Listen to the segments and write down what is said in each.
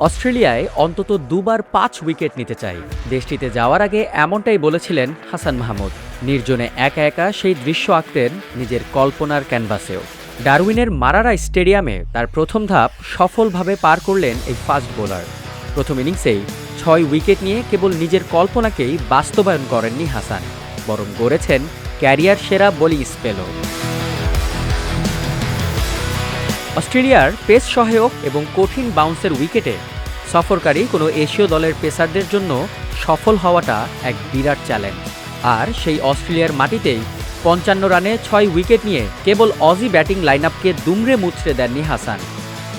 অস্ট্রেলিয়ায় অন্তত দুবার ৫ উইকেট নিতে চাই। দেশটিতে যাওয়ার আগে এমনটাই বলেছিলেন হাসান মাহমুদ। নির্জনে একা একা সেই দৃশ্য আঁকতেন নিজের কল্পনার ক্যানভাসেও। ডারউইনের মারারা স্টেডিয়ামে তার প্রথম ধাপ সফলভাবে পার করলেন এই ফাস্ট বোলার। প্রথম ইনিংসেই ৬ উইকেট নিয়ে কেবল নিজের কল্পনাকেই বাস্তবায়ন করেননি হাসান, বরং গড়েছেন ক্যারিয়ার সেরা বোলিং স্পেলও। অস্ট্রেলিয়ার পেস সহায়ক এবং কঠিন বাউন্সের উইকেটে সফরকারী কোনো এশীয় দলের পেসারদের জন্য সফল হওয়াটা এক বিরাট চ্যালেঞ্জ। আর সেই অস্ট্রেলিয়ার মাটিতেই ৫৫ রানে ৬ উইকেট নিয়ে কেবল অজি ব্যাটিং লাইনআপকে দুমড়ে মুচড়ে দেননি হাসান।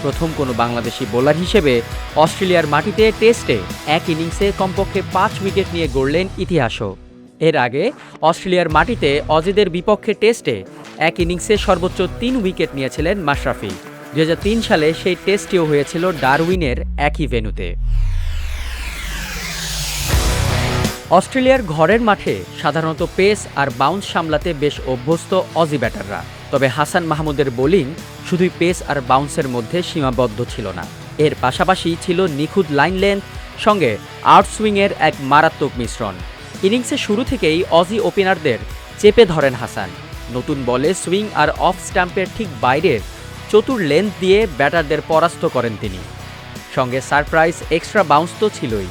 প্রথম কোনো বাংলাদেশি বোলার হিসেবে অস্ট্রেলিয়ার মাটিতে টেস্টে এক ইনিংসে কমপক্ষে ৫ উইকেট নিয়ে গড়লেন ইতিহাসও। এর আগে অস্ট্রেলিয়ার মাটিতে অজিদের বিপক্ষে টেস্টে এক ইনিংসে সর্বোচ্চ ৩ উইকেট নিয়েছিলেন মাশরাফি। ২০০৩ সালে সেই টেস্টটিও হয়েছিল ডারউইনের একই ভেন্যুতে। অস্ট্রেলিয়ার ঘরের মাঠে সাধারণত পেস আর বাউন্স সামলাতে বেশ অভ্যস্ত অজি ব্যাটাররা। তবে হাসান মাহমুদের বোলিং শুধুই পেস আর বাউন্সের মধ্যে সীমাবদ্ধ ছিল না, এর পাশাপাশি ছিল নিখুঁত লাইন লেন্থ সঙ্গে আউটসুইংয়ের এক মারাত্মক মিশ্রণ। ইনিংসের শুরু থেকেই অজি ওপেনারদের চেপে ধরেন হাসান। নতুন বলে সুইং আর অফ স্ট্যাম্পের ঠিক বাইরের চতুর লেন্থ দিয়ে ব্যাটারদের পরাস্ত করেন তিনি। সঙ্গে সারপ্রাইজ এক্সট্রা বাউন্স তো ছিলই।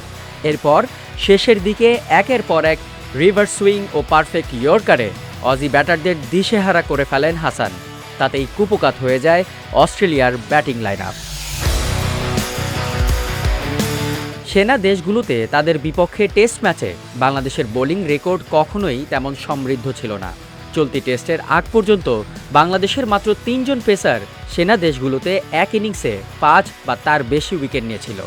এরপর শেষের দিকে একের পর এক রিভার্স সুইং ও পারফেক্ট ইয়র্কারে অজি ব্যাটারদের দিশেহারা করে ফেলেন হাসান। তাতেই কুপোকাত হয়ে যায় অস্ট্রেলিয়ার ব্যাটিং লাইনআপ। সেনা দেশগুলোতে তাদের বিপক্ষে টেস্ট ম্যাচে বাংলাদেশের বোলিং রেকর্ড কখনোই তেমন সমৃদ্ধ ছিল না। চলতি টেস্টের আগ পর্যন্ত বাংলাদেশের মাত্র ৩ জন পেসার সেনা দেশগুলোতে এক ইনিংসে ৫ বা তার বেশি উইকেট নিয়েছিল।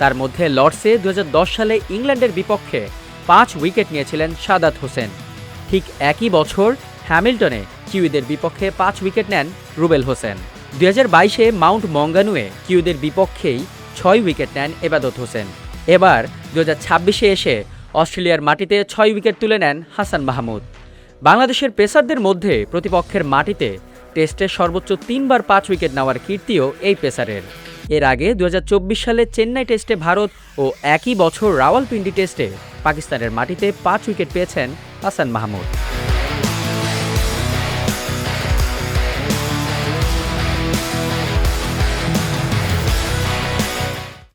তার মধ্যে লর্ডসে ২০১০ সালে ইংল্যান্ডের বিপক্ষে ৫ উইকেট নিয়েছিলেন সাদাত হোসেন। ঠিক একই বছর হ্যামিল্টনে কিউইদের বিপক্ষে ৫ উইকেট নেন রুবেল হোসেন। ২০২২-এ মাউন্ট মঙ্গানুয়ে কিউইদের বিপক্ষেই ৬ উইকেট নেন এবাদত হোসেন। এবার ২০২৬-এ এসে অস্ট্রেলিয়ার মাটিতে ৬ উইকেট তুলে নেন হাসান মাহমুদ। বাংলাদেশের পেসারদের মধ্যে প্রতিপক্ষের মাটিতে টেস্টে সর্বোচ্চ ৩ বার ৫ উইকেট নেওয়ার কীর্তিও এই পেসারের। এর আগে ২০২৪ সালে চেন্নাই টেস্টে ভারত ও একই বছর রাওয়ালপিন্ডি টেস্টে পাকিস্তানের মাটিতে ৫ উইকেট পেয়েছেন হাসান মাহমুদ।